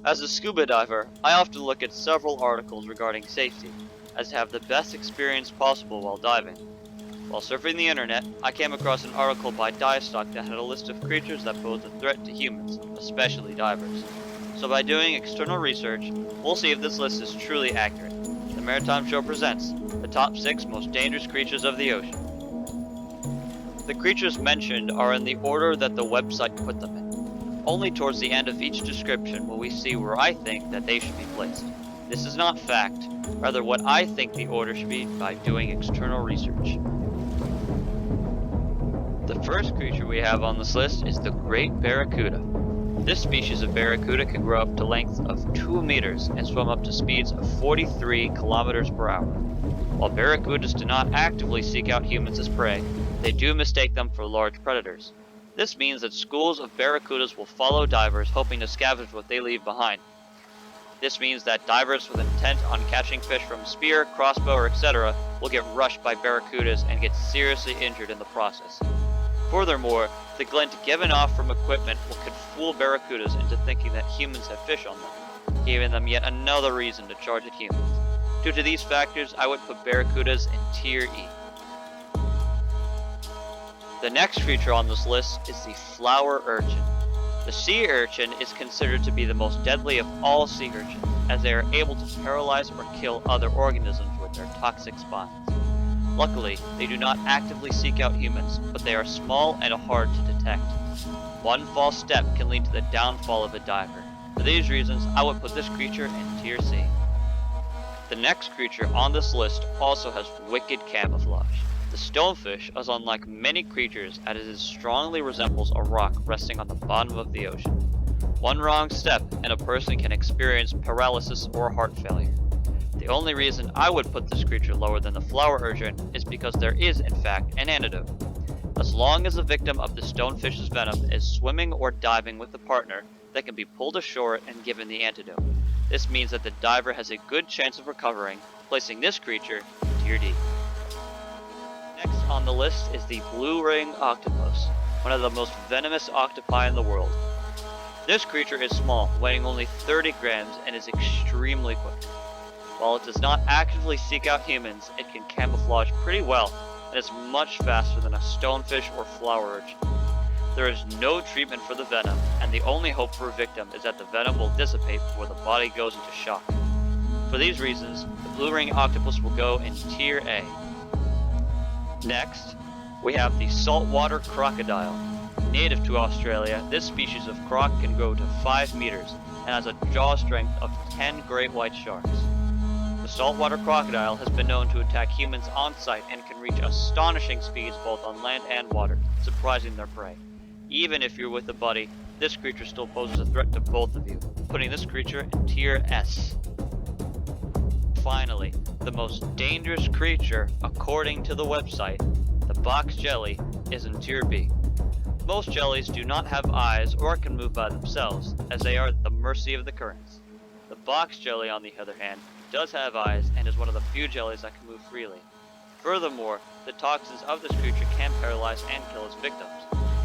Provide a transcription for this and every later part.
As a scuba diver, I often look at several articles regarding safety, as to have the best experience possible while diving. While surfing the internet, I came across an article by Divestock that had a list of creatures that pose a threat to humans, especially divers. So by doing external research, we'll see if this list is truly accurate. The Maritime Show presents the top 6 most dangerous creatures of the ocean. The creatures mentioned are in the order that the website put them in. Only towards the end of each description will we see where I think that they should be placed. This is not fact, rather what I think the order should be by doing external research. The first creature we have on this list is the great barracuda. This species of barracuda can grow up to lengths of 2 meters and swim up to speeds of 43 kilometers per hour. While barracudas do not actively seek out humans as prey, they do mistake them for large predators. This means that schools of barracudas will follow divers hoping to scavenge what they leave behind. This means that divers with intent on catching fish from spear, crossbow, or etc. will get rushed by barracudas and get seriously injured in the process. Furthermore, the glint given off from equipment could fool barracudas into thinking that humans have fish on them, giving them yet another reason to charge at humans. Due to these factors, I would put barracudas in Tier E. The next creature on this list is the flower urchin. The sea urchin is considered to be the most deadly of all sea urchins, as they are able to paralyze or kill other organisms with their toxic spines. Luckily, they do not actively seek out humans, but they are small and hard to detect. One false step can lead to the downfall of a diver. For these reasons, I would put this creature in Tier C. The next creature on this list also has wicked camouflage. The stonefish is unlike many creatures as it strongly resembles a rock resting on the bottom of the ocean. One wrong step and a person can experience paralysis or heart failure. The only reason I would put this creature lower than the flower urchin is because there is in fact an antidote. As long as the victim of the stonefish's venom is swimming or diving with a partner, they can be pulled ashore and given the antidote. This means that the diver has a good chance of recovering, placing this creature in Tier D. Next on the list is the blue ring octopus, one of the most venomous octopi in the world. This creature is small, weighing only 30 grams and is extremely quick. While it does not actively seek out humans, it can camouflage pretty well and is much faster than a stonefish or flower urchin. There is no treatment for the venom, and the only hope for a victim is that the venom will dissipate before the body goes into shock. For these reasons, the blue ring octopus will go in Tier A. Next, we have the saltwater crocodile. Native to Australia, this species of croc can grow to 5 meters and has a jaw strength of 10 great white sharks. The saltwater crocodile has been known to attack humans on sight and can reach astonishing speeds both on land and water, surprising their prey. Even if you're with a buddy, this creature still poses a threat to both of you, putting this creature in Tier S. Finally, the most dangerous creature, according to the website, the box jelly, is in Tier B. Most jellies do not have eyes or can move by themselves, as they are at the mercy of the currents. The box jelly, on the other hand, does have eyes and is one of the few jellies that can move freely. Furthermore, the toxins of this creature can paralyze and kill its victims.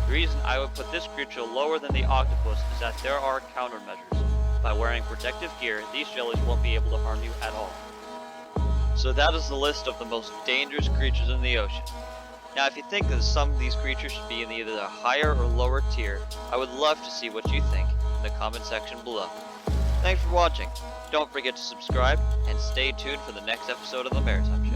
The reason I would put this creature lower than the octopus is that there are countermeasures. By wearing protective gear, these jellies won't be able to harm you at all. So that is the list of the most dangerous creatures in the ocean. Now if you think that some of these creatures should be in either the higher or lower tier, I would love to see what you think in the comment section below. Thanks for watching. Don't forget to subscribe and stay tuned for the next episode of the Maritime Show.